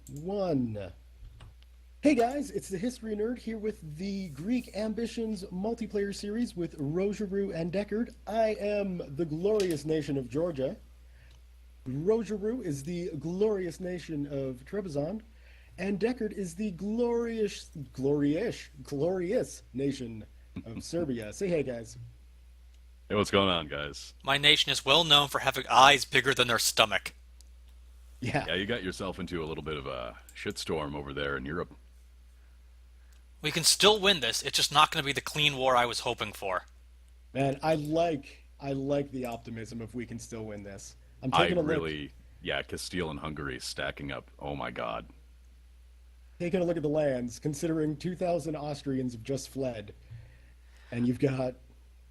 One. Hey guys, it's the History Nerd here with the Greek Ambitions multiplayer series with Rogeru and Deckard. I am the glorious nation of Georgia. Rogeru is the glorious nation of Trebizond. And Deckard is the glorious nation of Serbia. Say hey, guys. Hey, what's going on, guys? My nation is well known for having eyes bigger than their stomach. Yeah, Yeah, you got yourself into a little bit of a shitstorm over there in Europe. We can still win this, it's just not going to be the clean war I was hoping for. man, I like the optimism if we can still win this. I'm I taking a look really, yeah, Castile and Hungary stacking up. Oh my God. taking a look at the lands, considering 2,000 Austrians have just fled, and you've got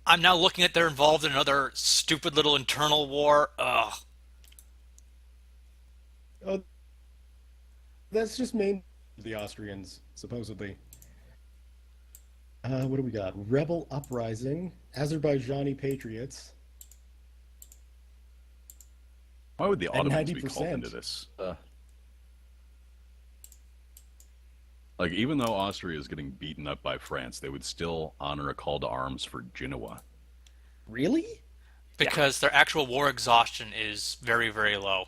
I'm now looking at they're involved in another stupid little internal war. Ugh. oh, that's just main the Austrians supposedly. What do we got? Rebel uprising, Azerbaijani patriots, Why would the at Ottomans be called into 90%. this? Like, even though Austria is getting beaten up by France, they would still honor a call to arms for Genoa. Really? Yeah. Because their actual war exhaustion is very, very low.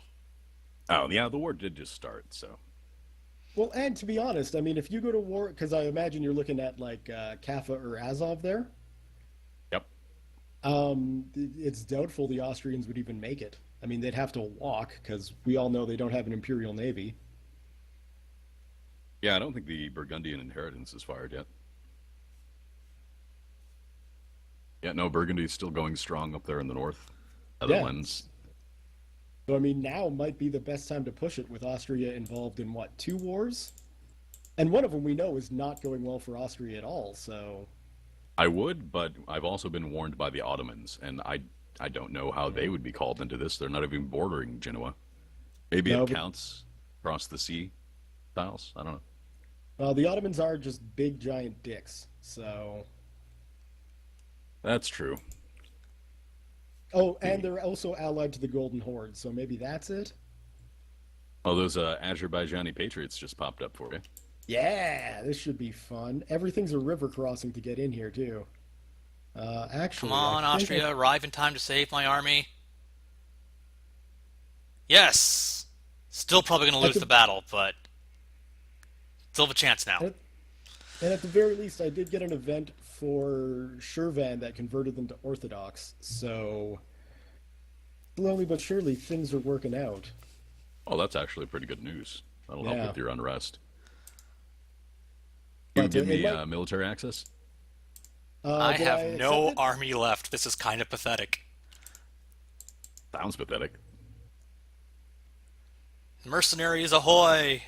Oh, yeah, the war did just start, so. Well, and to be honest, I mean, if you go to war, because I imagine you're looking at like Kaffa or Azov there, Yep. it's doubtful the Austrians would even make it. I mean, they'd have to walk because we all know they don't have an imperial navy. Yeah, I don't think the Burgundian inheritance is fired yet. Yeah, no, Burgundy's still going strong up there in the north. Yeah. Netherlands. So, I mean, now might be the best time to push it with Austria involved in what, two wars? And one of them we know is not going well for Austria at all. So, I would, but I've also been warned by the Ottomans, and I don't know how they would be called into this. They're not even bordering Genoa. Maybe no, it but counts across the sea styles. I don't know. the Ottomans are just big giant dicks. So, That's true. oh, and The they're also allied to the Golden Horde. So maybe that's it. Oh, those Azerbaijani patriots just popped up for you. Yeah, this should be fun. Everything's a river crossing to get in here too. Come Actually, I on, think I Austria, arrive in time to save my army. Yes! Still probably going to at lose the the battle, but still have a chance now. and at the very least, I did get an event for Shirvan that converted them to Orthodox. So slowly but surely, things are working out. Oh, that's actually pretty good news. That'll help Yeah, with your unrest. You but give it me might. military access? I Did I have accept no it? army left. This is kind of pathetic. Sounds pathetic. Mercenaries ahoy!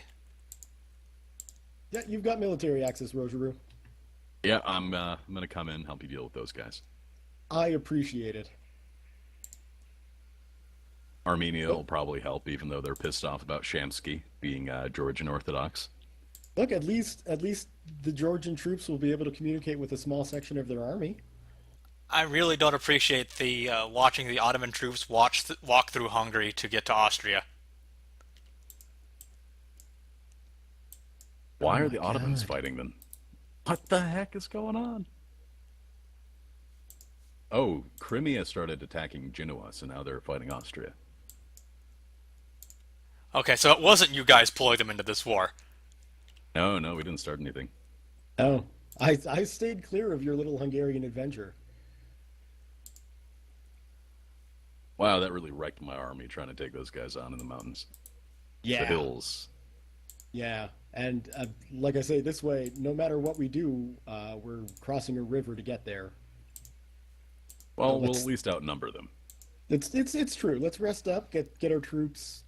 Yeah, you've got military access, Rogeru. Yeah, I'm gonna come in, help you deal with those guys. I appreciate it. Armenia Oh, will probably help, even though they're pissed off about Shamsky being Georgian Orthodox. look, at least the Georgian troops will be able to communicate with a small section of their army. I really don't appreciate the watching the Ottoman troops walk through Hungary to get to Austria. Oh Why are my the Ottomans God. fighting them? What the heck is going on? Oh, Crimea started attacking Genoa, so now they're fighting Austria. Okay, so it wasn't you guys pulling them into this war. No, no, we didn't start anything. Oh, I stayed clear of your little Hungarian adventure. Wow, that really wrecked my army trying to take those guys on in the mountains. The Yeah, hills. yeah. And like I say, this way, no matter what we do, we're crossing a river to get there. So Well, we'll at let's. least outnumber them. It's true. Let's rest up, get our troops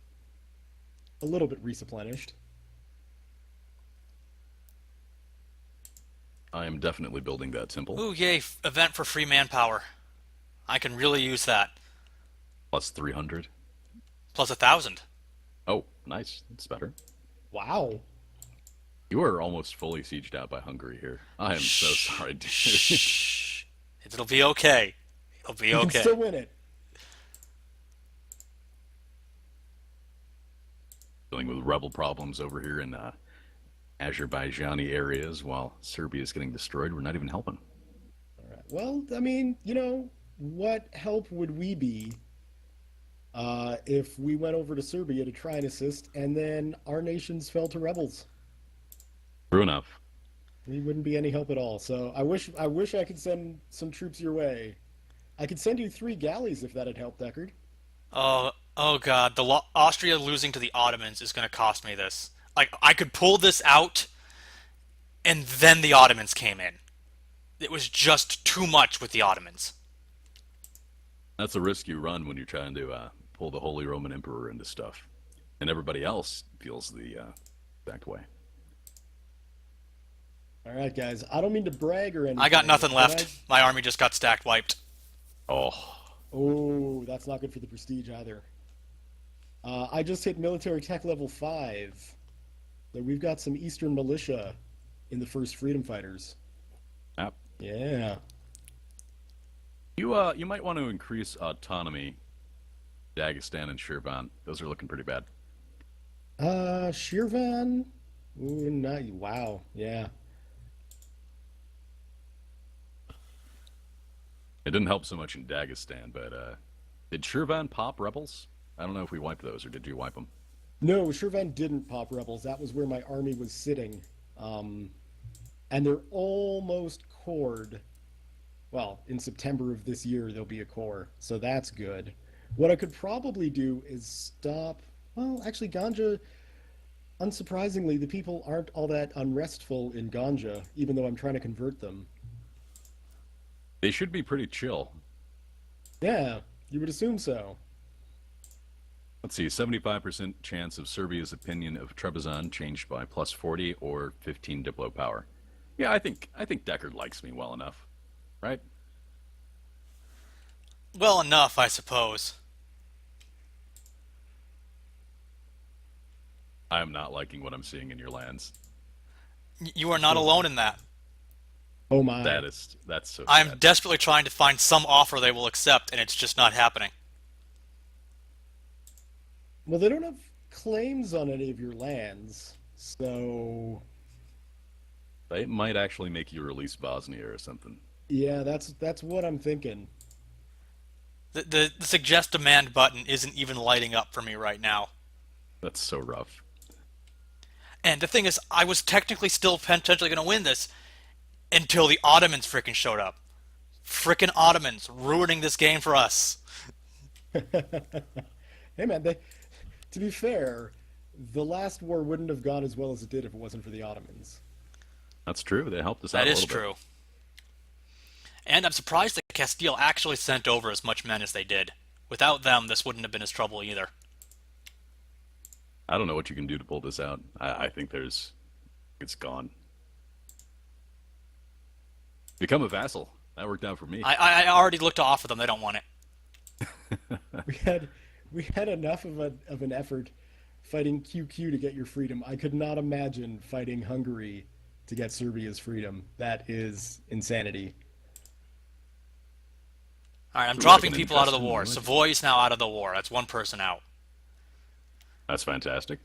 a little bit replenished. I am definitely building that temple. Ooh, yay, event for free manpower. I can really use that. Plus 300. Plus 1,000. Oh, nice. That's better. Wow. You are almost fully sieged out by Hungary here. I am so Shh. sorry, dude. Shh. It'll be okay. It'll be You can okay. still win it. Dealing with rebel problems over here in Azerbaijani areas while Serbia is getting destroyed. We're not even helping. All right. Well, I mean, what help would we be if we went over to Serbia to try and assist, and then our nations fell to rebels? True enough. We wouldn't be any help at all. So I wish I could send some troops your way. I could send you 3 galleys if that'd help, Deckard. Oh God, Austria losing to the Ottomans is going to cost me this. Like, I could pull this out, and then the Ottomans came in. It was just too much with the Ottomans. That's a risk you run when you're trying to pull the Holy Roman Emperor into stuff, and everybody else feels the exact way. All right, guys. I don't mean to brag or anything. I got nothing but left. My army just got stacked wiped. Oh, Oh, that's not good for the prestige either. I just hit military tech level 5. So we've got some Eastern militia in the first Freedom Fighters. yep. Yeah. You might want to increase autonomy. Dagestan and Shirvan, those are looking pretty bad. Shirvan? Ooh, wow. Yeah. It didn't help so much in Dagestan, but did Shirvan pop rebels? I don't know if we wiped those, or did you wipe them? No, Shirvan didn't pop rebels. That was where my army was sitting. And they're almost cored. Well, in September of this year, there'll be a core. So that's good. What I could probably do is stop. Well, actually, Ganja, unsurprisingly, the people aren't all that unrestful in Ganja, even though I'm trying to convert them. They should be pretty chill. Yeah, you would assume so. Let's see, 75% chance of Serbia's opinion of Trebizond changed by plus 40 or 15 Diplo power. Yeah, I think Deckard likes me well enough, right? Well enough, I suppose. I am not liking what I'm seeing in your lands. You are not alone in that. Oh my. That's so I am sad. desperately trying to find some offer they will accept, and it's just not happening. Well, they don't have claims on any of your lands, so They might actually make you release Bosnia or something. yeah, that's what I'm thinking. The suggest demand button isn't even lighting up for me right now. That's so rough. And the thing is, I was technically still potentially going to win this until the Ottomans frickin' showed up. Frickin' Ottomans ruining this game for us. Hey man, to be fair, the last war wouldn't have gone as well as it did if it wasn't for the Ottomans. That's true. They helped us out That a is little true. And I'm surprised that Castile actually sent over as much men as they did. Without them, this wouldn't have been as trouble either. I don't know what you can do to pull this out. I think it's gone. Become a vassal. That worked out for me. I already looked to offer them. They don't want it. We had enough of an effort fighting QQ to get your freedom. I could not imagine fighting Hungary to get Serbia's freedom. That is insanity. All right, I'm Ooh, dropping like an people out of the intestine war. would. Savoy is now out of the war. That's one person out. That's fantastic.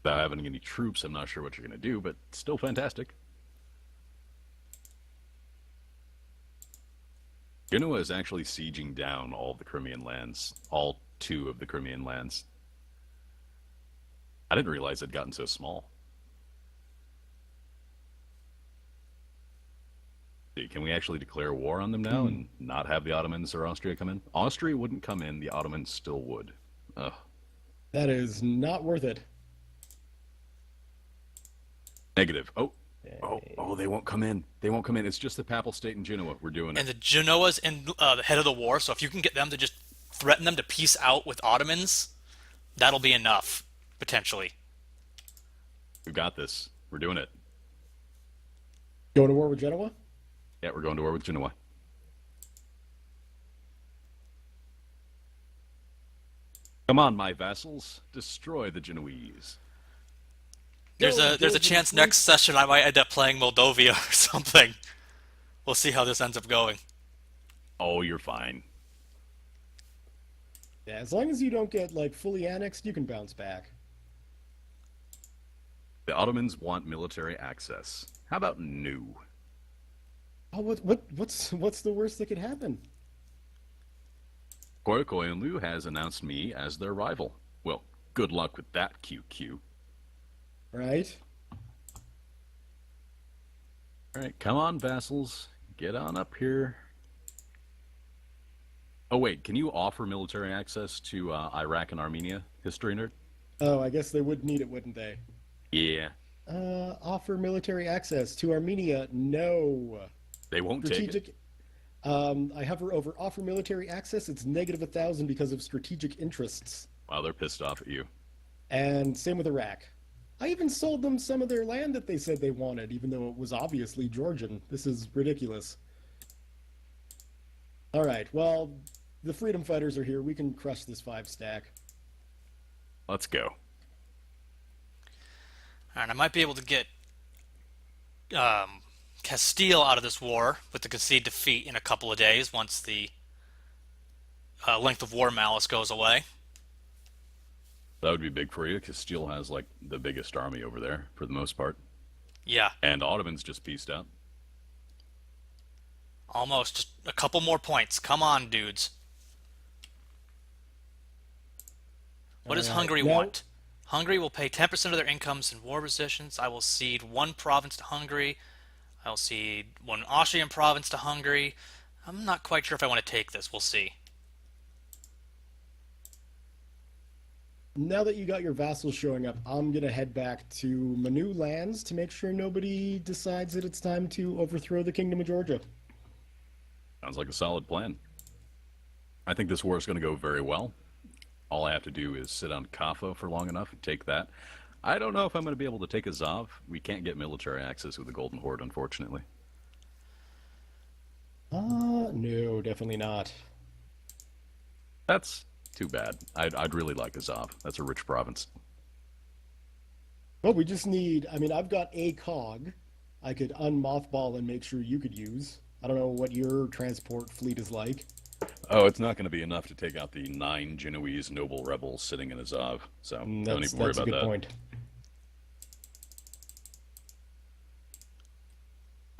Without having any troops, I'm not sure what you're going to do, but still fantastic. Genoa is actually sieging down all the Crimean lands, all 2 of the Crimean lands. I didn't realize it'd gotten so small. Can we actually declare war on them now and not have the Ottomans or Austria come in? Austria wouldn't come in, the Ottomans still would. Ugh. That is not worth it. Negative. Oh, they won't come in. They won't come in. It's just the Papal State in Genoa. We're doing And it. the Genoa's in the head of the war, so if you can get them to just threaten them to peace out with Ottomans, that'll be enough, potentially. We've got this. We're doing it. Going to war with Genoa? Yeah, we're going to war with Genoa. Come on, my vassals. Destroy the Genoese. There's Go, a Georgia, chance next session I might end up playing Moldovia or something. We'll see how this ends up going. Oh, you're fine. Yeah, as long as you don't get like fully annexed, you can bounce back. The Ottomans want military access. How about new? Oh, what's the worst that could happen? Koyukoyunlu has announced me as their rival. Well, good luck with that, QQ. Right? All right, come on, vassals. Get on up here. Oh, wait, can you offer military access to Iraq and Armenia, history nerd? Oh, I guess they would need it, wouldn't they? Yeah, Offer military access to Armenia? No. they won't take it. Strategic. I hover over offer military access. It's negative 1,000 because of strategic interests. Wow, they're pissed off at you. And same with Iraq. I even sold them some of their land that they said they wanted, even though it was obviously Georgian. This is ridiculous. All right, well, the freedom fighters are here. We can crush this 5 stack. Let's go. And I might be able to get Castile out of this war with the concede defeat in a couple of days once the length of war malice goes away. That would be big for you, because Steel has, like, the biggest army over there, for the most part. Yeah, And Ottomans just pieced out. almost. Just a couple more points. Come on, dudes. What does All right, Hungary now- want? Hungary will pay 10% of their incomes in war positions. I will cede one province to Hungary. I will cede one Austrian province to Hungary. I'm not quite sure if I want to take this. We'll see. Now that you got your vassals showing up, I'm gonna head back to my new lands to make sure nobody decides that it's time to overthrow the Kingdom of Georgia. Sounds like a solid plan. I think this war is going to go very well. All I have to do is sit on Kaffa for long enough and take that. I don't know if I'm going to be able to take Azov. We can't get military access with the Golden Horde, unfortunately. No, definitely not. That's too bad. I'd really like Azov. That's a rich province. Well, we just need, I mean, I've got a cog I could unmothball and make sure you could use. I don't know what your transport fleet is like. Oh, it's not going to be enough to take out the 9 Genoese noble rebels sitting in Azov, so don't even worry That's a about good that. point.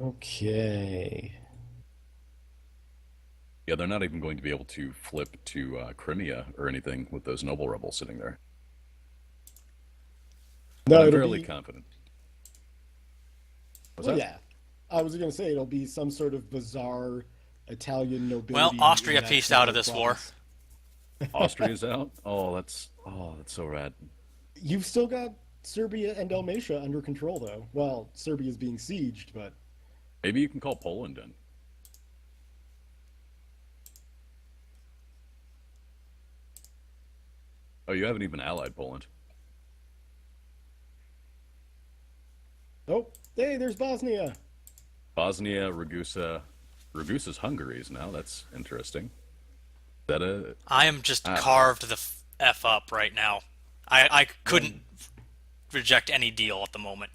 Okay. Yeah, they're not even going to be able to flip to Crimea or anything with those noble rebels sitting there. No, I'm it'll fairly be, confident. well, yeah. I was going to say it'll be some sort of bizarre Italian nobility. Well, Austria in that pieced out of central this war. province. Austria's out? That's so rad. You've still got Serbia and Dalmatia under control, though. Well, Serbia's being sieged, but Maybe you can call Poland in. Oh, you haven't even allied Poland. oh, hey, there's Bosnia. Bosnia, Ragusa. Ragusa's Hungary's now. That's interesting. Is that a... I am just Ah. carved the F up right now. I couldn't reject any deal at the moment.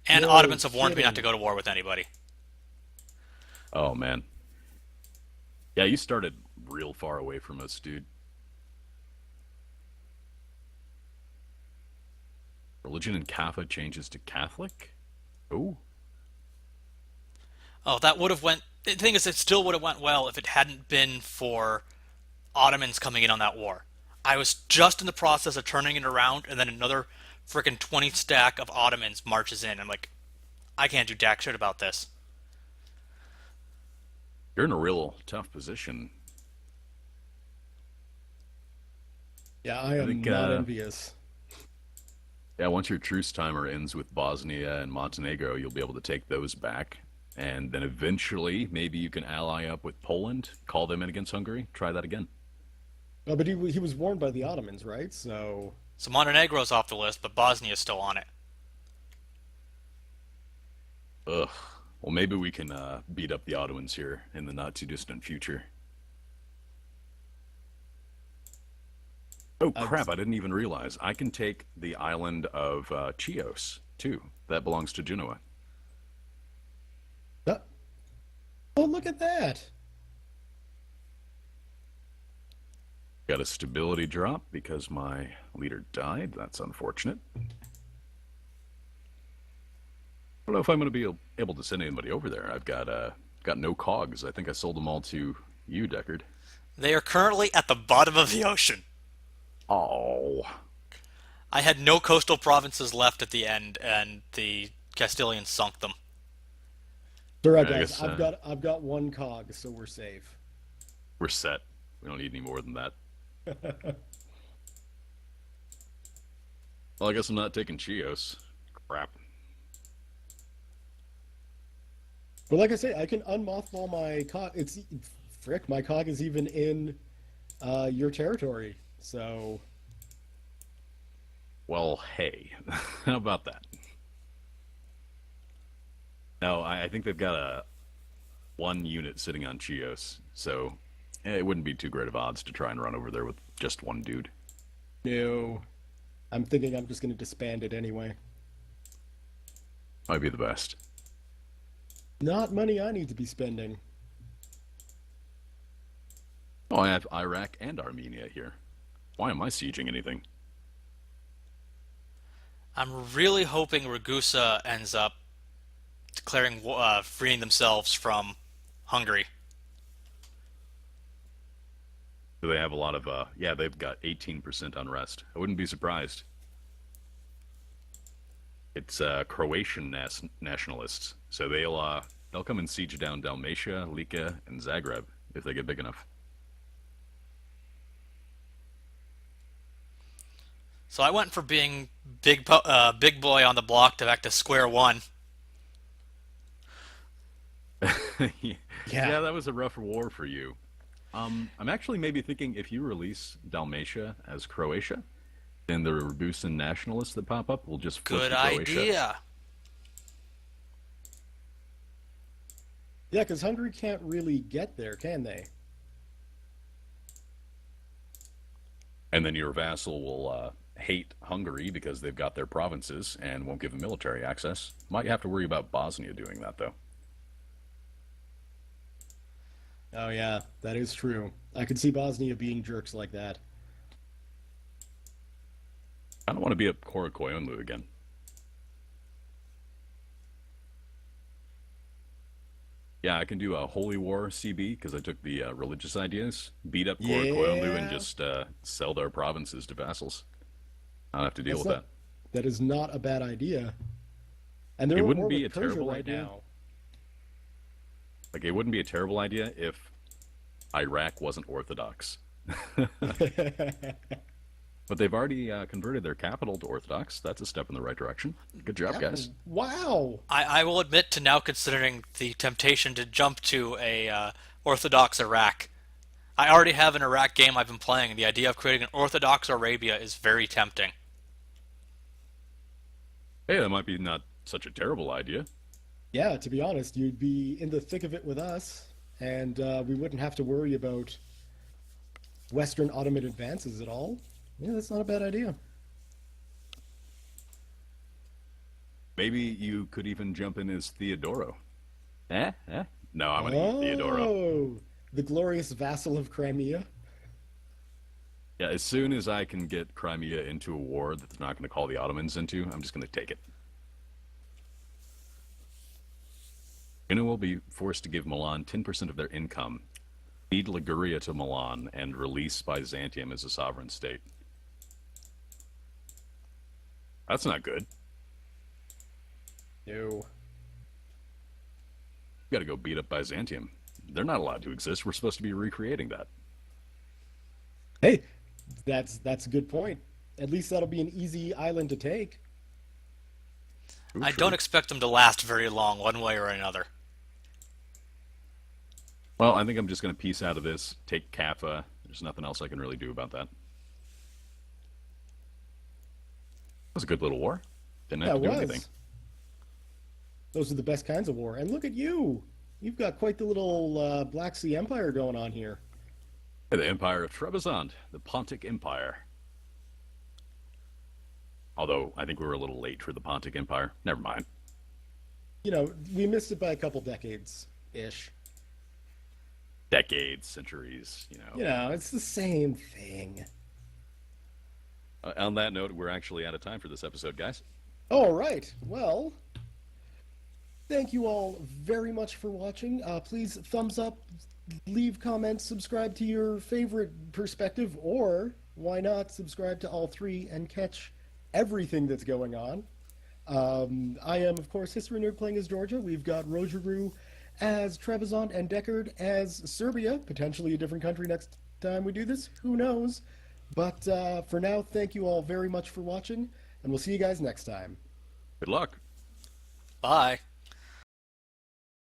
And No Ottomans have warned me not to kidding. go to war with anybody. Oh, man. Yeah, you started real far away from us, dude. Religion in Kaffa changes to Catholic? Oh. Oh, that would have went. The thing is, it still would have went well if it hadn't been for Ottomans coming in on that war. I was just in the process of turning it around, and then another freaking 20 stack of Ottomans marches in. I'm like, I can't do jack shit about this. You're in a real tough position. Yeah, I am think, not envious. Yeah, once your truce timer ends with Bosnia and Montenegro, you'll be able to take those back. And then eventually, maybe you can ally up with Poland, call them in against Hungary. Try that again. Oh, but he was warned by the Ottomans, right? So So Montenegro's off the list, but Bosnia's still on it. Ugh. Well, maybe we can beat up the Ottomans here in the not too distant future. Oh crap! I didn't even realize I can take the island of Chios too. That belongs to Genoa. Uh, oh, look at that. Got a stability drop because my leader died. That's unfortunate. I don't know if I'm going to be able to send anybody over there. I've got no cogs. I think I sold them all to you, Deckard. They are currently at the bottom of the ocean. Oh, I had no coastal provinces left at the end, and the Castilians sunk them. It's all right, I guys. guess I've got one cog, so we're safe. we're set. We don't need any more than that. Well, I guess I'm not taking Chios. Crap. But like I say, I can unmothball my cog. It's frick. My cog is even in your territory. So Well, hey, how about that? No, I think they've got a one unit sitting on Chios, so it wouldn't be too great of odds to try and run over there with just one dude. no, I'm thinking I'm just going to disband it anyway. Might be the best. Not money I need to be spending. Oh, I have Iraq and Armenia here. Why am I sieging anything? I'm really hoping Ragusa ends up declaring freeing themselves from Hungary. Do they have a lot of, yeah, they've got 18% unrest. I wouldn't be surprised. It's Croatian nationalists, so they'll come and siege down Dalmatia, Lika, and Zagreb if they get big enough. So I went from being big boy on the block to back to square one. Yeah, Yeah. that was a rough war for you. I'm actually maybe thinking if you release Dalmatia as Croatia, then the Ragusan nationalists that pop up will just flip Good to Croatia. idea. Yeah, because Hungary can't really get there, can they? And then your vassal will hate Hungary because they've got their provinces and won't give them military access. Might have to worry about Bosnia doing that, though. Oh yeah, that is true. I could see Bosnia being jerks like that. I don't want to be at Korokoyunlu again. Yeah, I can do a Holy War CB because I took the religious ideas, beat up Korokoyunlu, and Yeah. just sell their provinces to vassals. I don't have to deal That's with not, that. that is not a bad idea. And they're It at wouldn't war be with a Persia terrible right idea. now. Like, it wouldn't be a terrible idea if Iraq wasn't Orthodox. But they've already converted their capital to Orthodox. That's a step in the right direction. Good job, Yeah, guys. wow. I will admit to now considering the temptation to jump to a Orthodox Iraq. I already have an Iraq game I've been playing. The idea of creating an Orthodox Arabia is very tempting. Hey, that might be not such a terrible idea. Yeah, to be honest, you'd be in the thick of it with us, and we wouldn't have to worry about Western Ottoman advances at all. Yeah, that's not a bad idea. Maybe you could even jump in as Theodoro. Eh? Eh? No, I'm going to eat Theodoro. Oh, the glorious vassal of Crimea. Yeah, as soon as I can get Crimea into a war that they're not going to call the Ottomans into, I'm just going to take it. Vienna will be forced to give Milan 10% of their income, feed Liguria to Milan, and release Byzantium as a sovereign state. That's not good. No. You got to go beat up Byzantium. They're not allowed to exist. We're supposed to be recreating that. Hey, that's a good point. At least that'll be an easy island to take. Ooh, I true. don't expect them to last very long, one way or another. Well, I think I'm just going to piece out of this, take Kaffa. There's nothing else I can really do about that. That was a good little war. Didn't Yeah, have it to do was. anything. Those are the best kinds of war. And look at you. You've got quite the little Black Sea Empire going on here. Hey, the Empire of Trebizond, the Pontic Empire. Although, I think we were a little late for the Pontic Empire. Never mind. You know, we missed it by a couple decades-ish. decades, centuries, you know. You know, it's the same thing. On that note, we're actually out of time for this episode, guys. All right. Well, thank you all very much for watching. Please thumbs up, leave comments, subscribe to your favorite perspective, or why not subscribe to all three and catch everything that's going on. I am, of course, History Nerd playing as Georgia. We've got Rogeru as Trebizond and Deckard as Serbia, potentially a different country next time we do this. Who knows? But for now, thank you all very much for watching, and we'll see you guys next time. Good luck. Bye.